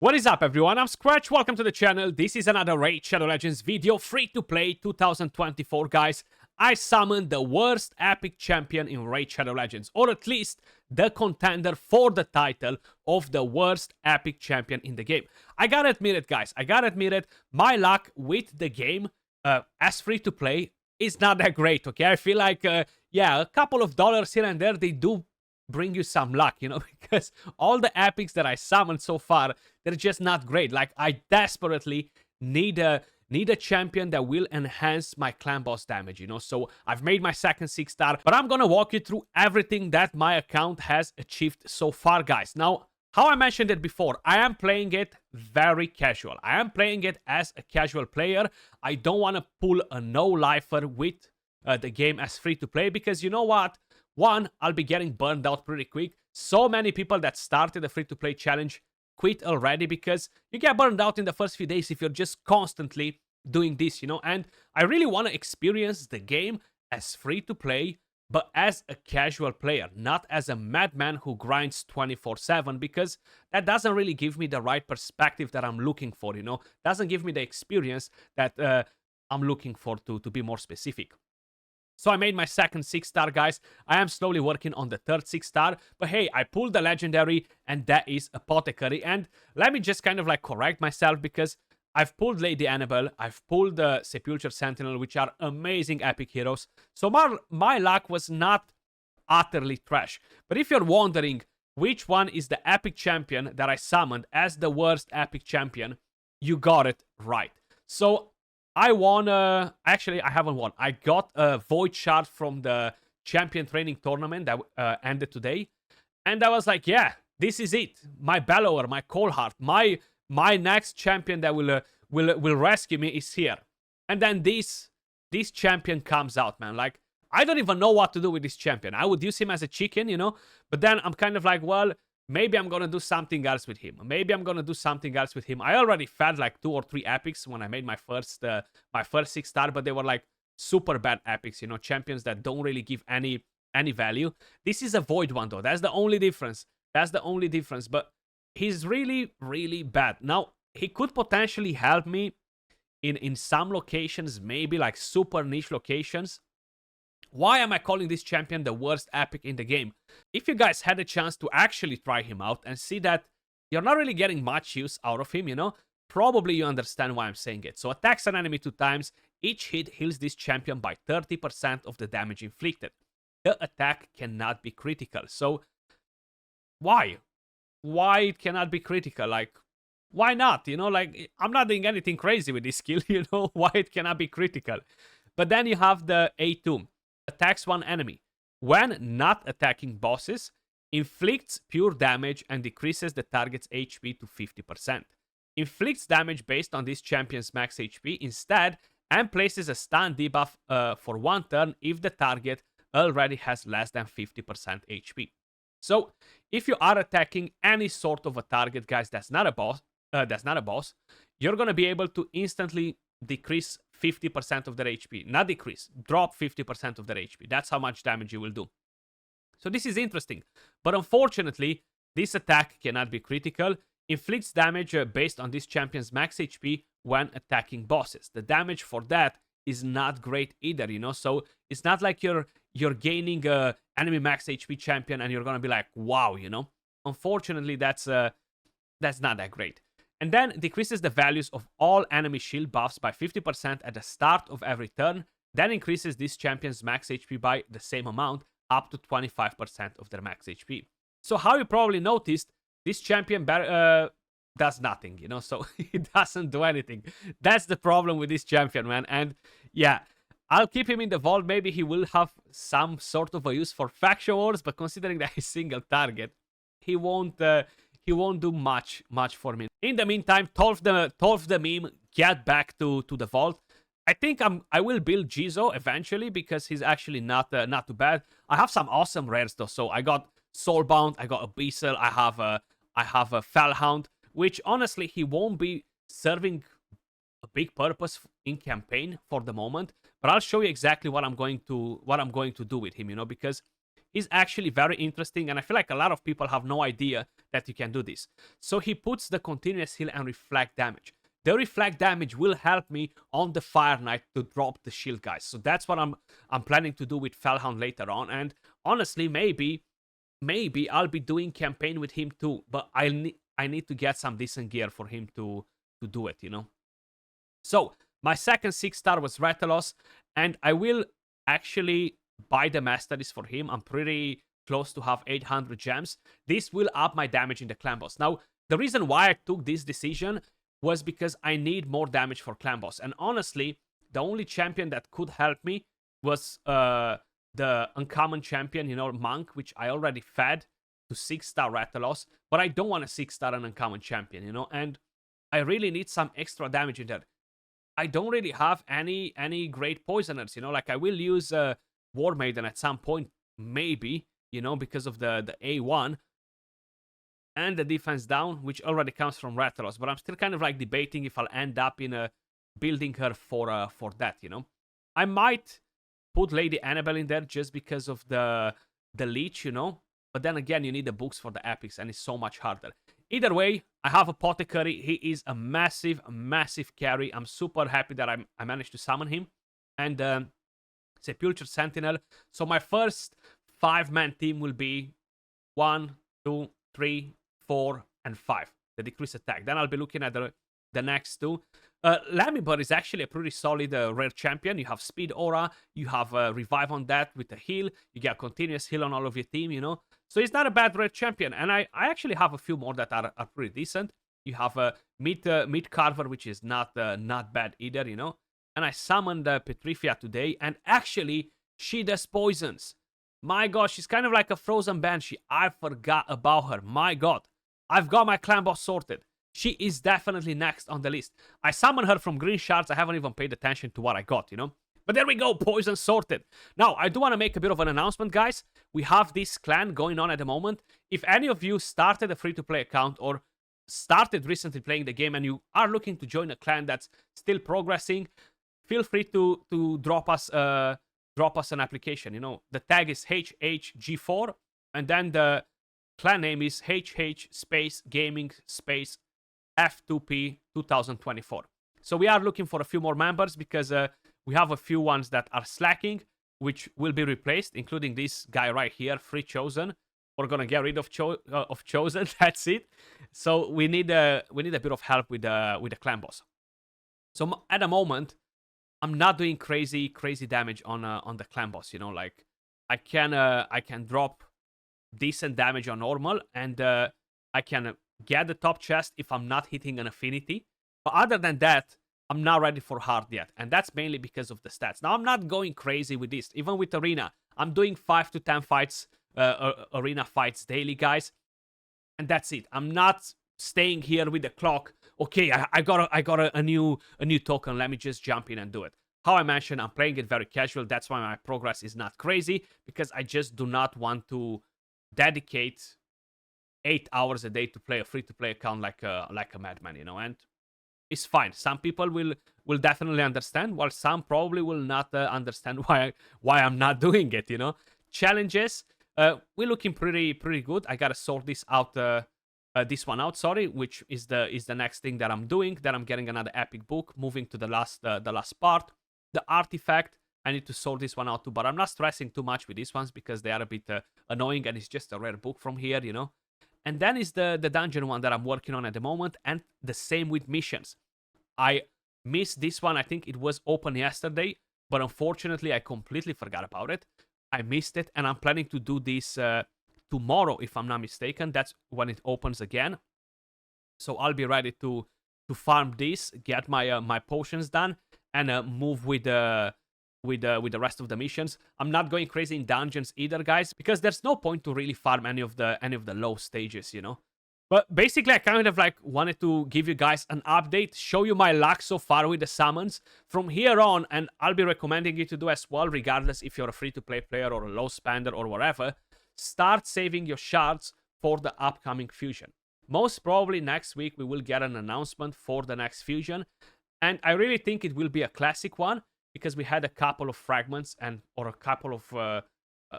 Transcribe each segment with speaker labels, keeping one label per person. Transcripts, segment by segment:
Speaker 1: What is up, everyone? I'm Skratch. Welcome to the channel. This is another Raid Shadow Legends video, free to play 2024, guys. I summoned the worst epic champion in Raid Shadow Legends, or at least the contender for the title of the worst epic champion in the game. I gotta admit it, guys. I gotta admit it. My luck with the game, as free to play, is not that great. Okay, I feel like, yeah, a couple of dollars here and there, they do bring you some luck, you know, because all the epics that I summoned so far, they're just not great. Like, I desperately need a champion that will enhance my clan boss damage, you know. So I've made my second 6-star, but I'm gonna walk you through everything that my account has achieved so far, guys. Now, how I mentioned it before, I am playing it very casual. I am playing it as a casual player. I don't want to pull a no-lifer with the game as free to play, because you know what? One, I'll be getting burned out pretty quick. So many people that started the free-to-play challenge quit already because you get burned out in the first few days if you're just constantly doing this, you know. And I really want to experience the game as free-to-play, but as a casual player, not as a madman who grinds 24/7, because that doesn't really give me the right perspective that I'm looking for, you know. Doesn't give me the experience that I'm looking for, to be more specific. So I made my second 6-star, guys. I am slowly working on the third 6-star. But hey, I pulled the legendary, and that is Apothecary. And let me just kind of like correct myself, because I've pulled Lady Annabelle, I've pulled the Sepulchre Sentinel, which are amazing epic heroes. So my luck was not utterly trash. But if you're wondering which one is the epic champion that I summoned as the worst epic champion, you got it right. So I won, actually, I haven't won. I got a Void Shard from the Champion Training Tournament that ended today. And I was like, yeah, this is it. My Bellower, my Coldheart, my next champion that will rescue me is here. And then this champion comes out, man. Like, I don't even know what to do with this champion. I would use him as a chicken, you know? But then I'm kind of like, well, maybe I'm gonna do something else with him. I already fed like 2 or 3 epics when I made my first 6-star, but they were like super bad epics, you know, champions that don't really give any value. This is a void one though. That's the only difference. But he's really, really bad. Now, he could potentially help me in some locations, maybe like super niche locations. Why am I calling this champion the worst epic in the game? If you guys had a chance to actually try him out and see that you're not really getting much use out of him, you know, probably you understand why I'm saying it. So attacks an enemy 2 times. Each hit heals this champion by 30% of the damage inflicted. The attack cannot be critical. So why? Why it cannot be critical? Like, why not? You know, like, I'm not doing anything crazy with this skill, you know, why it cannot be critical. But then you have the A2. Attacks one enemy. When not attacking bosses, inflicts pure damage and decreases the target's HP to 50%. Inflicts damage based on this champion's max HP instead, and places a stun debuff for 1 turn if the target already has less than 50% HP. So, if you are attacking any sort of a target, guys, that's not a boss, you're gonna be able to instantly decrease 50% of their HP. Not decrease, drop 50% of their HP. That's how much damage you will do. So this is interesting. But unfortunately, this attack cannot be critical. Inflicts damage based on this champion's max HP when attacking bosses. The damage for that is not great either, you know? So it's not like you're gaining a enemy max HP champion and you're gonna be like, wow, you know? Unfortunately, that's not that great. And then decreases the values of all enemy shield buffs by 50% at the start of every turn. Then increases this champion's max HP by the same amount, up to 25% of their max HP. So how you probably noticed, this champion does nothing, you know, so he doesn't do anything. That's the problem with this champion, man. And yeah, I'll keep him in the vault. Maybe he will have some sort of a use for faction wars, but considering that he's single target, he won't do much for me. In the meantime, Tolf the meme, get back to the vault. I think I will build Jizo eventually, because he's actually not too bad. I have some awesome rares though. So I got Soulbound, I got Abyssal, I have a Fellhound, which honestly he won't be serving a big purpose in campaign for the moment. But I'll show you exactly what I'm going to do with him, you know, because is actually very interesting, and I feel like a lot of people have no idea that you can do this. So he puts the continuous heal and reflect damage. The reflect damage will help me on the Fire Knight to drop the shield, guys. So that's what I'm planning to do with Felhound later on. And honestly, maybe I'll be doing campaign with him too. But I need to get some decent gear for him to do it, you know. So my second 6-star was Rathalos, and I will actually buy the Masteries for him. I'm pretty close to have 800 gems. This will up my damage in the clan boss. Now, the reason why I took this decision was because I need more damage for clan boss. And honestly, the only champion that could help me was the uncommon champion, you know, Monk, which I already fed to 6-star Rathalos. But I don't want a 6-star and uncommon champion, you know, and I really need some extra damage in there. I don't really have any great poisoners, you know, like I will use War Maiden at some point, maybe, you know, because of the A1 and the defense down, which already comes from Rathalos. But I'm still kind of like debating if I'll end up in building her for that, you know. I might put Lady Annabelle in there just because of the leech, you know. But then again, you need the books for the epics, and it's so much harder. Either way, I have Apothecary. He is a massive, massive carry. I'm super happy that I managed to summon him. And Sepulture Sentinel. So my first 5-man team will be 1, 2, 3, 4, and 5. The decrease attack. Then I'll be looking at the next two. Lamibird is actually a pretty solid rare champion. You have Speed Aura. You have Revive on that with the heal. You get continuous heal on all of your team, you know. So it's not a bad rare champion. And I actually have a few more that are pretty decent. You have a Meat Carver, which is not bad either, you know. And I summoned Petrifia today. And actually, she does poisons. My god, she's kind of like a frozen banshee. I forgot about her. My god. I've got my clan boss sorted. She is definitely next on the list. I summoned her from green shards. I haven't even paid attention to what I got, you know. But there we go, poison sorted. Now, I do want to make a bit of an announcement, guys. We have this clan going on at the moment. If any of you started a free-to-play account or started recently playing the game and you are looking to join a clan that's still progressing, feel free to drop us an application. You know, the tag is HHG4, and then the clan name is HH space gaming space F2P 2024. So we are looking for a few more members because we have a few ones that are slacking, which will be replaced, including this guy right here, Free Chosen. We're gonna get rid of Chosen. That's it. So we need a bit of help with the clan boss. So at the moment, I'm not doing crazy damage on the clan boss. You know, like I can drop decent damage on normal, and I can get the top chest if I'm not hitting an affinity. But other than that, I'm not ready for hard yet, and that's mainly because of the stats. Now, I'm not going crazy with this. Even with Arena, I'm doing 5 to 10 fights, Arena fights daily, guys, and that's it. I'm not staying here with the clock. Okay, I got a new token. Let me just jump in and do it. How I mentioned, I'm playing it very casual. That's why my progress is not crazy, because I just do not want to dedicate 8 hours a day to play a free-to-play account like a madman, you know. And it's fine. Some people will definitely understand, while some probably will not understand why I'm not doing it, you know. Challenges, we're looking pretty good. I gotta sort this out, this one out, sorry, which is the next thing that I'm doing. Then I'm getting another epic book, moving to the last part. The artifact, I need to sort this one out too, but I'm not stressing too much with these ones because they are a bit annoying, and it's just a rare book from here, you know. And then is the dungeon one that I'm working on at the moment, and the same with missions. I missed this one. I think it was open yesterday, but unfortunately I completely forgot about it. I missed it, and I'm planning to do this tomorrow, if I'm not mistaken. That's when it opens again. So I'll be ready to farm this, get my potions done, and move with the rest of the missions. I'm not going crazy in dungeons either, guys, because there's no point to really farm any of the low stages, you know. But basically, I kind of like wanted to give you guys an update, show you my luck so far with the summons. From here on, and I'll be recommending you to do as well, regardless if you're a free-to-play player or a low spender or whatever, start saving your shards for the upcoming fusion. Most probably next week we will get an announcement for the next fusion, and I really think it will be a classic one, because we had a couple of fragments or a couple of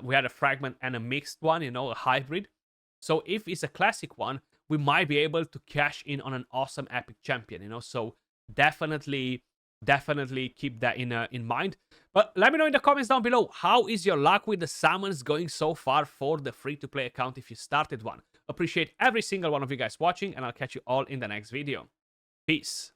Speaker 1: we had a fragment and a mixed one, you know, a hybrid. So if it's a classic one, we might be able to cash in on an awesome epic champion, you know. So definitely keep that in mind. But let me know in the comments down below, how is your luck with the summons going so far for the free-to-play account if you started one. Appreciate every single one of you guys watching, and I'll catch you all in the next video. Peace.